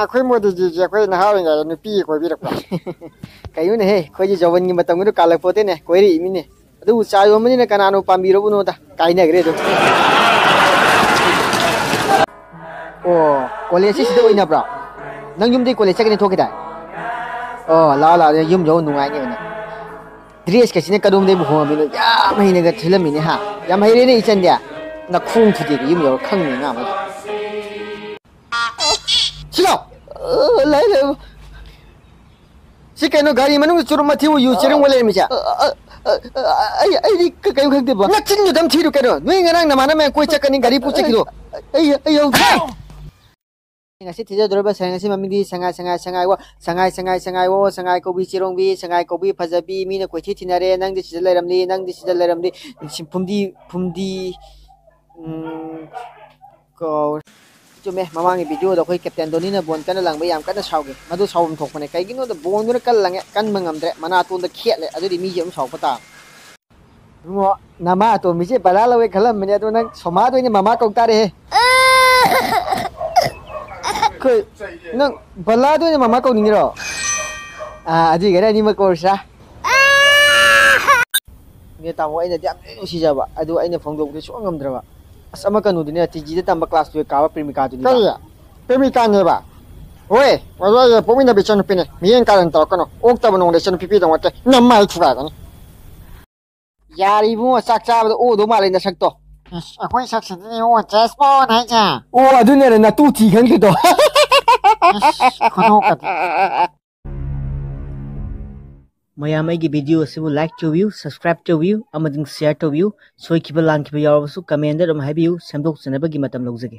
ꯑꯩꯈꯣꯏ ꯃꯣꯗꯤꯖꯤꯁꯦ ꯑꯩꯈꯣꯏ ꯅꯍꯥ ꯑꯣꯏꯔꯤꯉꯩꯗ ꯅꯨꯄꯤ ꯀꯣꯏꯕꯤꯔꯛꯄ ꯀꯩꯅꯣꯅꯦꯍꯦ ꯑꯩꯈꯣꯏꯗꯤ ꯖꯧꯕꯟꯒꯤ ꯃꯇꯝꯒꯤꯗꯣ ꯀꯥꯜꯂꯛꯄꯣꯇꯦꯅꯦ ꯀꯣꯏꯔꯛꯏꯃꯤꯅꯦ ꯑꯗꯨꯕꯨ ꯆꯥ ꯌꯣꯟꯕꯅꯤꯅ ꯀꯅꯥꯅꯣ ꯄꯥꯝꯕꯤꯔꯕꯅꯣꯗ ꯀꯥꯏꯅꯈ꯭ꯔꯦ ꯑꯗꯨꯝ ꯑꯣ ꯀꯣꯂꯦꯖꯁꯤ ꯁꯤꯗ ꯑꯣꯏꯅꯕ꯭ꯔꯣ ꯅꯪ ꯌꯨꯝꯗꯩ ꯀꯣꯂꯦꯖ ꯆꯠꯀꯅꯤ ꯊꯣꯛꯈꯤꯗꯥꯏ ꯑꯣ ꯂꯥꯛꯑꯣ ꯂꯥꯛꯑꯣ ꯌꯨꯝ ꯌꯧ ꯅꯨꯡꯉꯥꯏꯅꯦꯕ ꯅꯪ ꯗ꯭ꯔꯦꯁꯀꯁꯤꯅ ꯀꯗꯣꯝꯗꯩꯕꯨ ꯍꯣꯡꯉꯝꯃꯤꯅꯣ ꯌꯥꯝ ꯍꯩꯅꯒ ꯊꯤꯜꯂꯝꯃꯤꯅꯦ ꯍꯥ ꯌꯥꯝ ꯍꯩꯔꯦꯅꯦ ꯏꯆꯟꯗꯤ ꯅꯈꯣꯡ ꯊꯨꯗꯦꯛꯒ ꯌꯨꯝ ꯌꯧꯔ ꯈꯪꯅꯤ ꯉꯥꯡꯕꯗ ꯁꯤꯂꯣ ꯂꯩ ꯂꯩ ꯁꯤ ꯀꯩꯅꯣ ꯒꯥꯔꯤ ꯃꯅꯨꯡꯗ ꯆꯨꯔꯨꯞ ꯃꯊꯤꯕꯨ ꯌꯨ ꯆꯦꯔꯪꯒ ꯂꯩꯔꯝꯃꯤꯁꯦ ꯑꯩꯗꯤ ꯀꯩꯝ ꯈꯪꯗꯦꯕ ꯅꯆꯤꯟꯗꯨꯗꯪ ꯊꯤꯔꯨ ꯀꯩꯅꯣ ꯅꯣꯏ ꯉꯔꯥꯡ ꯅꯃꯥꯟꯅꯕ ꯀꯣꯏ ꯆꯠꯀꯅꯤ ꯒꯥꯔꯤ ꯄꯨ ꯆꯠꯈꯤꯗꯣ ꯑꯩ ꯌꯧꯗꯦ ngasi tijadorba sangasi mamidi sangai kobi chirongbi sangai kobi phajabi mina koithi thinare nangdi sida lairamni phumdi ko chume mamangi video da koi captain doni na bon kana langba yam kana sauge madu saum thokpane kaigino da bon dura kal lange kan mangamdre mana ton da khetle adudi mi jam saupata ngo nama to mi je balala we khalam mene ado nang soma do ni mama kau tare he nang balado ni mama kau ningiro aji gara ni ma korsa nge tamo aina jam usijaba adu aina phongdok de so ngamdraba asama kanu dine tiji de tamba class 2 ka premika du ni kaya premika ne ba oi wazo pomina be chanu pine mien karan ta kono okta bano de chanu pipi da wate namai chuga ga ni yari bu sak cha ba o do ma le na sak to akoi sak sin ni o jasmon hai ja o adu ne na tu thi khang ki to kono ka Mayam aigi video asibu like to view, subscribe to view, amading share to view, soi kiba lang kiba yawabasu comment da dum haibiu samdok sanabagi matam lawjage.